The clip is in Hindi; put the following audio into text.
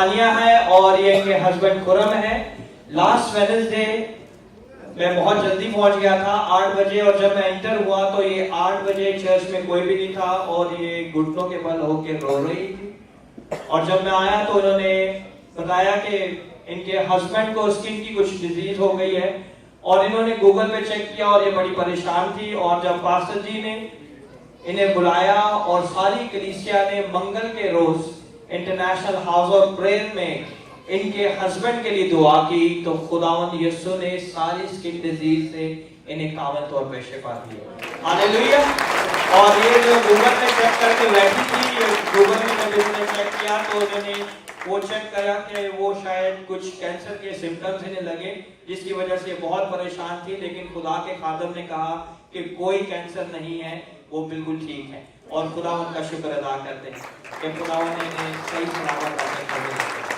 तानिया है और ये इनके हस्बैंड खुरम है। लास्ट वेडनेसडे मैं बहुत जल्दी पहुंच गया था 8 बजे, और जब मैं एंटर हुआ तो ये 8 बजे चर्च में कोई भी नहीं था और ये घुटनों के बल होकर रो रही थी। और जब मैं आया तो उन्होंने बताया कि इनके हस्बैंड को स्किन की कुछ डिजीज हो गई है, और इन्होंने गूगल पे चेक किया और ये बड़ी परेशान थी। और जब पास्टर जी ने इन्हें बुलाया और सारी कलीसिया ने मंगल के रोज इंटरनेशनल हाउस ऑफ प्रेयर में इनके हस्बैंड के लिए दुआ की, तो खुदावंद यीशु ने सारी स्किन डिजीज से इन्हें कामिल तौर पे शिफा दी। हालेलुया। और ये जो गूगल में चेक करके बैठी थी, गूगल में जब इन्होंने चेक किया तो इन्होंने वो चेक करा कि वो शायद कुछ कैंसर के सिम्टम्स इन्हें लगे, जिसकी वजह से बहुत परेशान थी। लेकिन खुदा के खादिम ने कहा कि कोई कैंसर नहीं है, वो बिल्कुल ठीक है। और खुदा उनका शुक्र अदा करते हैं कि खुदा ने सही सलामत रखने।